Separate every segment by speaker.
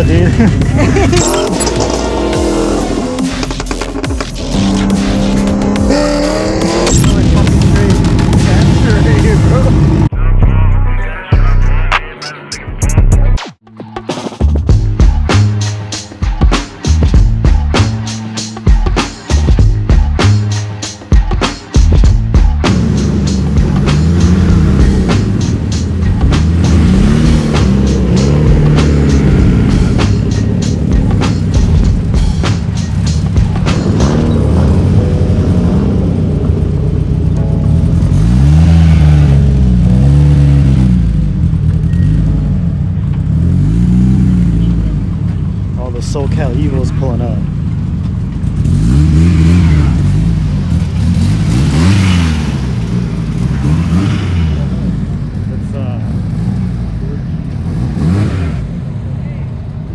Speaker 1: up, dude? SoCal Evil's pulling up.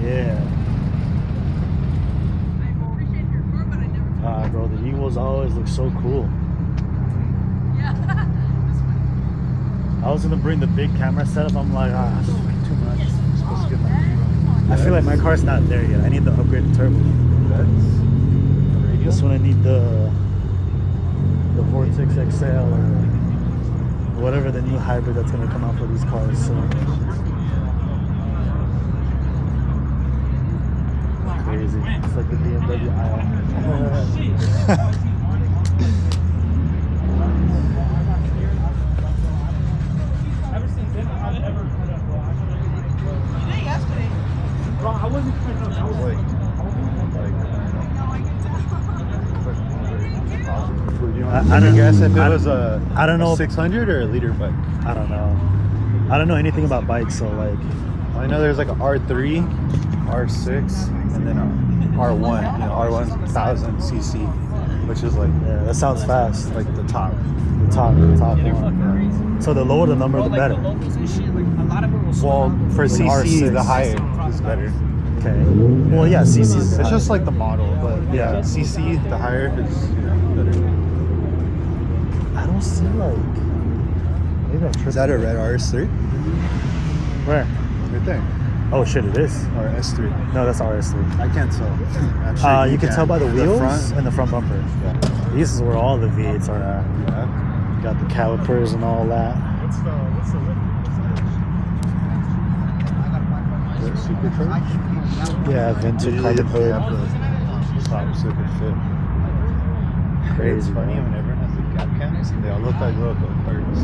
Speaker 1: Yeah. Bro, the Evils always look so cool. Yeah. I was gonna bring the big camera setup. I'm like, this is way too much. I'm supposed to get my I feel like my car's not there yet. I need the upgraded turbo. This one I need the Vortex XL or whatever the new hybrid that's gonna come out for these cars. So crazy. It's like the BMW aisle.
Speaker 2: I wasn't expecting that.
Speaker 1: I don't guess if it
Speaker 2: was
Speaker 1: I don't know,
Speaker 2: 600 or a liter bike.
Speaker 1: I don't know. I don't know anything about bikes, so like
Speaker 2: I know there's like a R3, R6, and then a R1. You know, R1 1000cc, which is like
Speaker 1: that sounds fast.
Speaker 2: Like the top
Speaker 1: one.
Speaker 2: Yeah.
Speaker 1: So the lower the number, the better.
Speaker 2: Well, for CC,
Speaker 1: R6.
Speaker 2: the higher is better.
Speaker 1: Okay. Well, yeah, CC is
Speaker 2: it's just like the model, but yeah, CC, the higher is better.
Speaker 1: I don't see like. Maybe I'm tripping.
Speaker 2: Is that a red RS3?
Speaker 1: Where?
Speaker 2: Right there.
Speaker 1: Oh shit, it is.
Speaker 2: Or S3.
Speaker 1: No, that's RS3.
Speaker 2: I can't tell. I'm sure
Speaker 1: you can tell by the wheels
Speaker 2: front.
Speaker 1: and the front bumper.
Speaker 2: Yeah.
Speaker 1: This is where all the V8s are at.
Speaker 2: Yeah.
Speaker 1: Got the calipers and all that.
Speaker 2: What's the supercharged?
Speaker 1: Yeah, vintage carbon hood.
Speaker 2: Top super fit.
Speaker 1: Crazy.
Speaker 2: It's funny when everyone has the gap cams. They all look like little go-karts.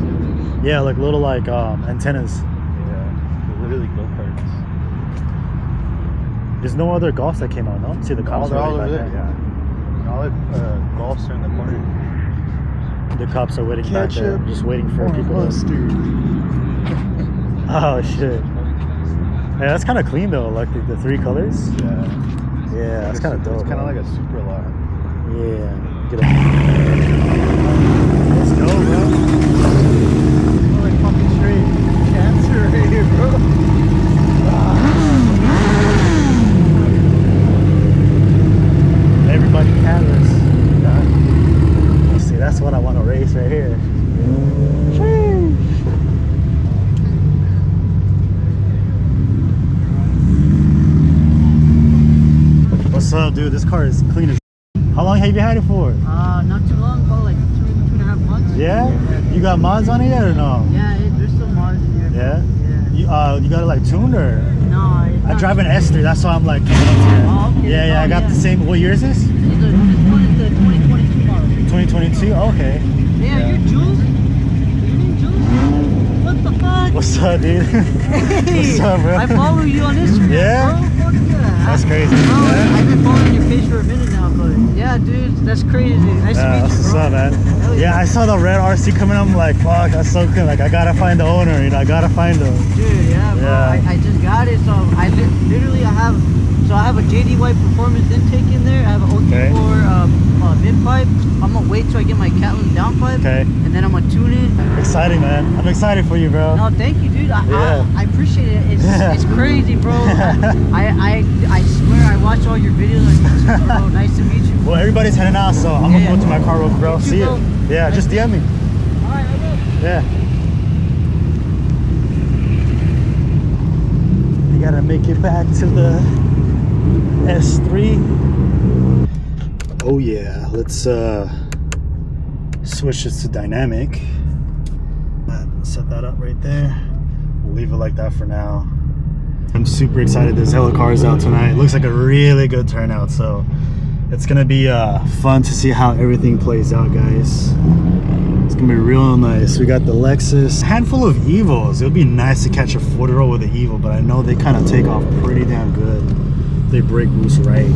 Speaker 1: Yeah, like little like antennas.
Speaker 2: Yeah, they're literally go-karts.
Speaker 1: There's no other Golfs that came out, no? See the cops
Speaker 2: all over
Speaker 1: right
Speaker 2: there,
Speaker 1: there.
Speaker 2: Yeah. All the Golfs are in the corner.
Speaker 1: The cops are waiting back there, just waiting for people to... Oh shit. Yeah, that's kind of clean though, like the three colors.
Speaker 2: Yeah.
Speaker 1: Yeah, that's kind of dope.
Speaker 2: It's kind of like a Supra lot.
Speaker 1: Yeah. Get up. Let's go, bro.
Speaker 2: We're like fucking straight cancer right here, bro.
Speaker 1: Everybody cameras. Yeah. See, that's what I want to race right here. What's up, dude? This car is clean as. How long have you had it for?
Speaker 3: Not too long, probably like 2.5 months.
Speaker 1: Yeah? You got mods on it yet or no?
Speaker 3: Yeah, there's still mods in here.
Speaker 1: Yeah?
Speaker 3: Yeah.
Speaker 1: You got it like tuned or?
Speaker 3: No,
Speaker 1: I drive an S3, that's why I'm like coming up here.
Speaker 3: Oh, okay.
Speaker 1: Yeah, I got the same. What year is this?
Speaker 3: This one is the 2022 model.
Speaker 1: 2022? Okay.
Speaker 3: Yeah, you're Jules? Your name Jules? What the fuck?
Speaker 1: What's up, dude?
Speaker 3: Hey,
Speaker 1: What's up, bro?
Speaker 3: I follow you on Instagram,
Speaker 1: Yeah?
Speaker 3: bro. Fuck yeah.
Speaker 1: That's crazy.
Speaker 3: Bro,
Speaker 1: Yeah?
Speaker 3: I've been following your page for a minute now, but yeah, dude, that's crazy. Nice to meet you,
Speaker 1: What's
Speaker 3: bro.
Speaker 1: up, man?
Speaker 3: Hell
Speaker 1: Yeah, I saw the red RC coming. I'm like, fuck, that's so cool. Like, I gotta find the owner. I gotta find him.
Speaker 3: Dude, yeah, bro.
Speaker 1: Yeah.
Speaker 3: I just got it, so I literally I have a JD White performance intake in there. I have an OT4 mid pipe. I'm gonna wait till I get my Catlin downpipe.
Speaker 1: Okay.
Speaker 3: And then I'm gonna tune it.
Speaker 1: Exciting, man. I'm excited for you, bro.
Speaker 3: No, thank you, dude. I appreciate it. It's crazy, bro. I swear I watch all your videos on YouTube, bro. Nice to meet you.
Speaker 1: Well, everybody's heading out, so I'm gonna go to my car real quick, bro. See you. Yeah, just DM me.
Speaker 3: Alright, I will.
Speaker 1: Yeah. You gotta make it back to the S3. Oh yeah, let's switch this to dynamic. Set that up right there. We'll leave it like that for now. I'm super excited this hella car is out tonight. It looks like a really good turnout, so it's gonna be fun to see how everything plays out, guys. It's gonna be real nice. We got the Lexus, handful of Evos. It would be nice to catch a 40-roll with an Evo, but I know they kind of take off pretty damn good. They brake boost right.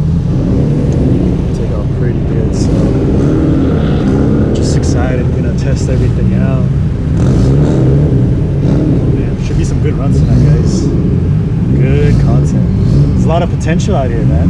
Speaker 1: Take off pretty good, so just excited. We're gonna test everything out. Man, should be some good runs tonight, guys. Good content. There's a lot of potential out here, man.